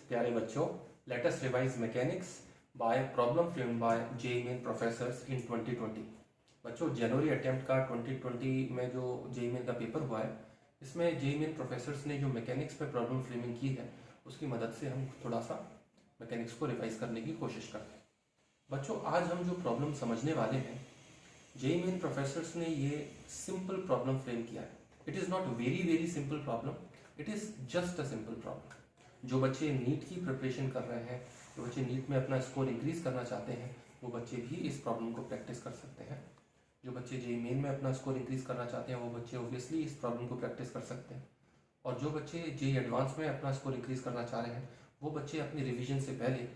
प्यारे बच्चों, let us revise mechanics by problem framed by JEE Main professors in 2020। बच्चों, जनवरी attempt का 2020 में जो जेईई मेन का पेपर हुआ है, इसमें जेईई मेन प्रोफेसर्स ने जो मैकेनिक्स में प्रॉब्लम फ्रेमिंग की है, उसकी मदद से हम थोड़ा सा मैकेनिक्स को रिवाइज करने की कोशिश करते हैं। बच्चों, आज हम जो प्रॉब्लम समझने वाले हैं, जेईई मेन प्रोफेसर्स ने ये सिंपल प्रॉब्लम फ्रेम किया है। It is not very simple problem, it is just a simple problem. जो बच्चे नीट की प्रिपरेशन कर रहे हैं, जो बच्चे नीट में अपना स्कोर इंक्रीज करना चाहते हैं, वो बच्चे भी इस प्रॉब्लम को प्रैक्टिस कर सकते हैं। जो बच्चे जेईई मेन में अपना स्कोर इंक्रीज करना चाहते हैं, वो बच्चे ऑब्वियसली इस प्रॉब्लम को प्रैक्टिस कर सकते हैं। और जो बच्चे जेईई एडवांस में अपना स्कोर इंक्रीज करना चाह रहे हैं, वो बच्चे अपनी रिविजन से पहले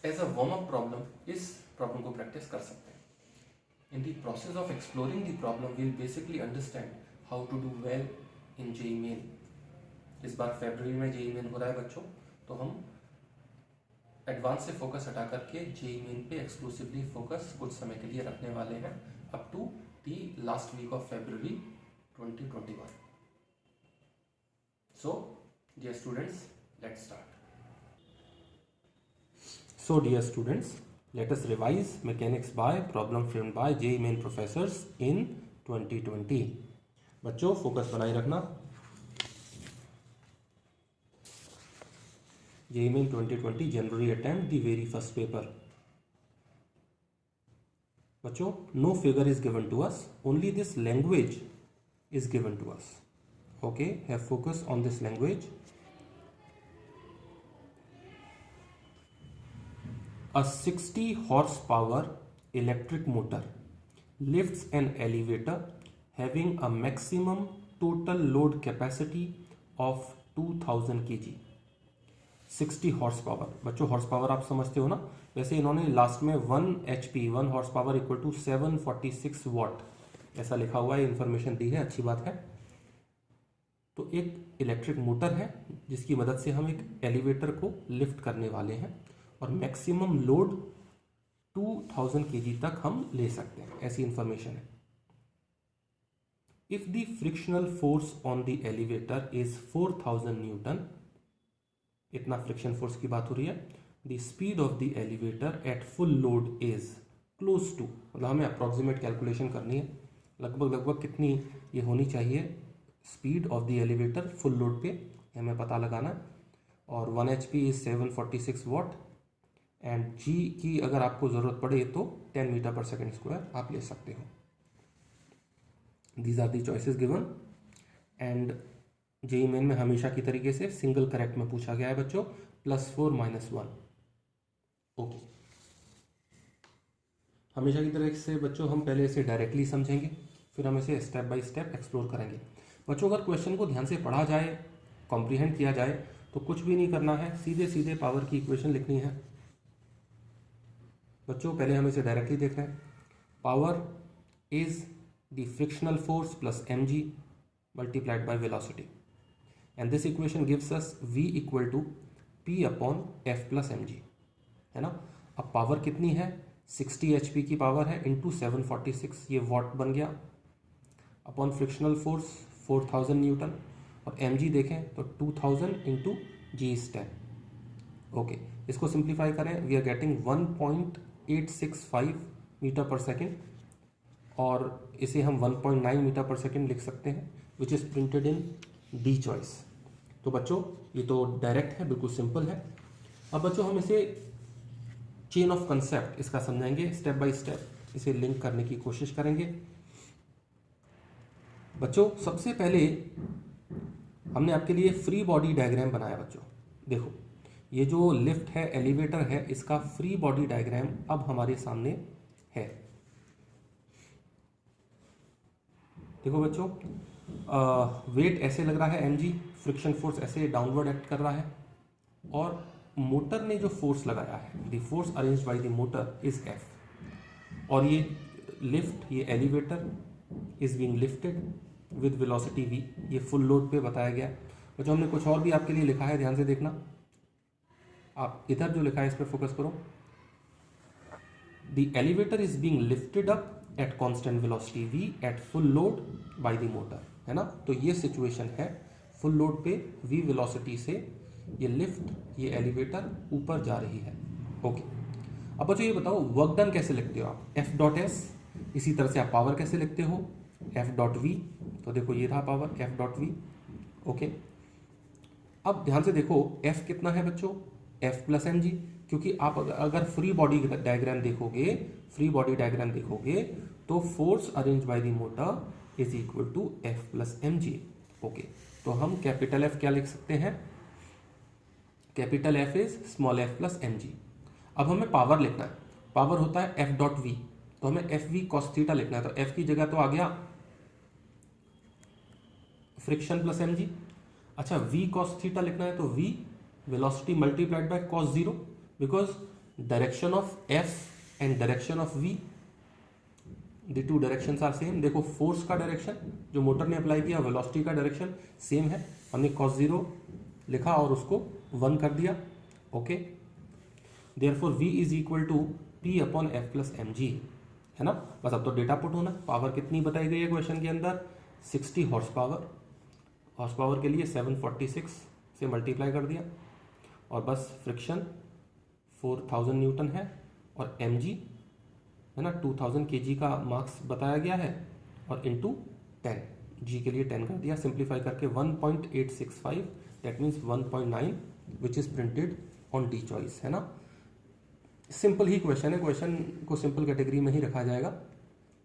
as a warm up problem इस प्रॉब्लम को प्रैक्टिस कर सकते हैं। In the process of exploring the problem, we'll basically understand how to do well in JEE Main. इस बार फरवरी में जेईई मेन हो रहा है बच्चों, तो हम एडवांस से फोकस हटा करके जेईई मेन पे एक्सक्लूसिवली फोकस कुछ समय के लिए रखने वाले हैं, up to the last week of February 2021. So, dear students, let's start. So, dear students, let us revise mechanics by problem framed by JEE Main professors in 2020. बच्चों, focus बनाए रखना। JEE Main 2020 जनवरी attempt the very first paper. बच्चों, no figure is given to us, only this language is given to us. Okay, have focus on this language. A 60 horsepower electric motor lifts an elevator having a maximum total load capacity of 2000 kg. 60 horse power. बच्चों, horse power आप समझते हो ना, वैसे इन्होंने last में 1 HP 1 horse power equal to 746 watt ऐसा लिखा हुआ है, इंफॉर्मेशन दी है, अच्छी बात है। तो एक इलेक्ट्रिक मोटर है जिसकी मदद से हम एक एलिवेटर को लिफ्ट करने वाले हैं और मैक्सिमम लोड 2000 kg तक हम ले सकते हैं, ऐसी इंफॉर्मेशन है। If the frictional force on the elevator is 4000 newton, इतना फ्रिक्शन फोर्स की बात हो रही है। The speed of the elevator at full load is close to, मतलब हमें अप्रोक्सीमेट कैलकुलेशन करनी है, लगभग कितनी ये होनी चाहिए speed of the elevator full load पे, हमें पता लगाना है। और 1 HP is 746 what and G की अगर आपको ज़रूरत पड़े तो 10 मीटर पर सेकेंड स्क्वायर आप ले सकते हो। These are the choices given and JEE main में हमेशा की तरीके से सिंगल करेक्ट में पूछा गया है बच्चों, +4 -1। ओके, हमेशा की तरह से बच्चों हम पहले इसे डायरेक्टली समझेंगे, फिर हम इसे स्टेप बाय स्टेप एक्सप्लोर करेंगे। बच्चों, अगर क्वेश्चन को ध्यान से पढ़ा जाए, कॉम्प्रीहेंड किया जाए, तो कुछ भी नहीं करना है, सीधे पावर की इक्वेशन लिखनी है। बच्चों, पहले हम इसे डायरेक्टली देख रहे हैं। Power is the frictional force plus mg multiplied by velocity and this equation gives us v equal to p upon f plus mg, है ना। अब पावर कितनी है, 60 HP की पावर है इंटू 746, ये वॉट बन गया, अपॉन फ्रिक्शनल फोर्स 4000 न्यूटन और mg देखें तो 2000 इंटू जी इज 10। ओके, इसको सिंप्लीफाई करें, वी आर गेटिंग 1.865 मीटर पर सेकेंड और इसे हम 1.9 मीटर पर सेकेंड लिख सकते हैं, which is printed in D choice. तो बच्चों, ये तो डायरेक्ट है, बिल्कुल सिंपल है। अब बच्चों, हम इसे चेन ऑफ कंसेप्ट इसका समझेंगे, स्टेप बाय स्टेप इसे लिंक करने की कोशिश करेंगे। बच्चों, सबसे पहले हमने आपके लिए फ्री बॉडी डायग्राम बनाया। बच्चों देखो, ये जो लिफ्ट है, एलिवेटर है, इसका फ्री बॉडी डायग्राम अब हमारे सामने है। देखो बच्चों, वेट ऐसे लग रहा है mg, फ्रिक्शन फोर्स ऐसे डाउनवर्ड एक्ट कर रहा है और मोटर ने जो फोर्स लगाया है, the force arranged bye the motor is f, और ये लिफ्ट, ये elevator is being lifted with velocity v, ये फुल लोड पे बताया गया। बच्चों, हमने कुछ और भी आपके लिए लिखा है, ध्यान से देखना। आप इधर जो लिखा है इस पर फोकस करो। The elevator is being lifted up at constant velocity v eight full load bye the motor, है ना। तो ये सिचुएशन है, फुल लोड पे v वेलोसिटी से ये लिफ्ट, ये एलिवेटर ऊपर जा रही है। ओके, अब बच्चों ये बताओ वर्क डन कैसे लिखते हो आप? F dot S. इसी तरह से आप पावर कैसे लिखते हो? F dot V. तो देखो ये रहा power, F dot V. Okay, अब ध्यान से देखो एफ कितना है बच्चों? एफ प्लस एम जी, क्योंकि आप अगर फ्री बॉडी डायग्राम देखोगे तो force arrange by the motor is equal to F plus M G. Okay, तो हम कैपिटल एफ क्या लिख सकते हैं? Capital F is small F plus M G. अब हमें पावर लिखना है, पावर होता है एफ डॉट वी, तो हमें एफ वी कॉस थीटा लिखना है। तो एफ की जगह तो आ गया फ्रिक्शन प्लस एम जी। अच्छा, वी कॉस थीटा लिखना है तो V velocity multiplied by cos zero, because direction of F and direction of V, the two directions are same. देखो फोर्स का डायरेक्शन जो मोटर ने अप्लाई किया, वेलोसिटी का डायरेक्शन सेम है, हमने कॉस जीरो लिखा और उसको 1 कर दिया। Okay, therefore v is equal to p upon F plus M G, है ना। बस अब तो डेटा पुट होना। पावर कितनी बताई गई है क्वेश्चन के अंदर? 60 हॉर्स पावर। हॉर्स पावर के लिए 746 से मल्टीप्लाई कर दिया, और बस फ्रिक्शन 4000 न्यूटन है, और एम जी है ना 2000 kg का मार्क्स बताया गया है, और इंटू 10, जी के लिए 10 कर दिया। सिंप्लीफाई करके 1.865, that means 1.9, which is printed on the choice, है ना। सिंपल ही क्वेश्चन है, क्वेश्चन को सिंपल कैटेगरी में ही रखा जाएगा।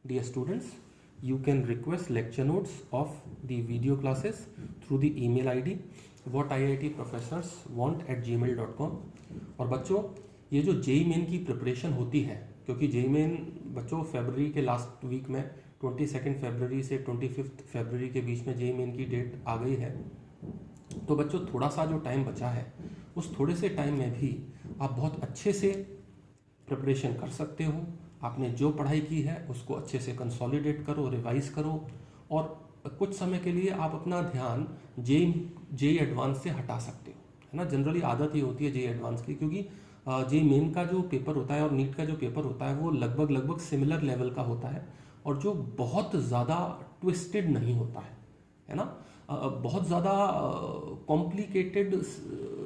Dear students, you can request lecture notes of the video classes through the email id whatiitprofessors@gmail.com। और बच्चों ये जो जेई मेन की प्रिपरेशन होती है, क्योंकि जेई मेन बच्चों फरवरी के लास्ट वीक में 22 फरवरी से 25 फरवरी के बीच में जेई मेन की डेट आ गई है, तो बच्चों थोड़ा सा जो टाइम बचा है उस थोड़े से टाइम में भी आप बहुत अच्छे से प्रिपरेशन कर सकते हो। आपने जो पढ़ाई की है उसको अच्छे से कंसोलिडेट करो, रिवाइज करो, और कुछ समय के लिए आप अपना ध्यान जेई एडवांस से हटा सकते हो, है ना। जनरली आदत ये होती है जेई एडवांस की, क्योंकि जेई मेन का जो पेपर होता है और नीट का जो पेपर होता है वो लगभग सिमिलर लेवल का होता है, और जो बहुत ज़्यादा ट्विस्टेड नहीं होता है ना। बहुत ज़्यादा कॉम्प्लिकेटेड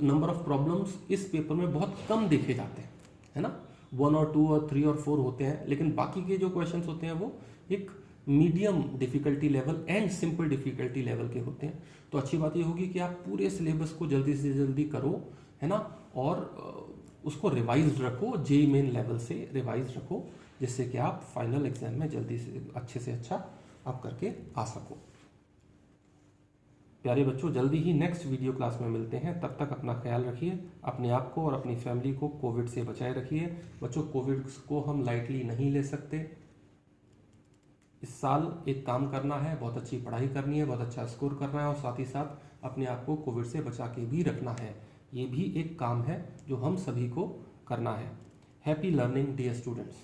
नंबर ऑफ प्रॉब्लम्स इस पेपर में बहुत कम देखे जाते हैं, है ना। 1 और 2 और 3 और 4 होते हैं, लेकिन बाकी के जो क्वेश्चंस होते हैं वो एक medium difficulty level and simple difficulty level के होते हैं। तो अच्छी बात ये होगी कि आप पूरे सिलेबस को जल्दी से जल्दी करो, है ना, और उसको रिवाइज रखो, जेई मेन लेवल से रिवाइज रखो, जिससे कि आप फाइनल एग्जाम में जल्दी से अच्छा आप करके आ सको। प्यारे बच्चों, जल्दी ही नेक्स्ट वीडियो क्लास में मिलते हैं। तब तक अपना ख्याल रखिए, अपने आप को और अपनी फैमिली को कोविड से बचाए रखिए। बच्चों, कोविड को हम लाइटली नहीं ले सकते। इस साल एक काम करना है, बहुत अच्छी पढ़ाई करनी है, बहुत अच्छा स्कोर करना है, और साथ ही साथ अपने आप को कोविड से बचा के भी रखना है। ये भी एक काम है जो हम सभी को करना है। Happy learning dear students.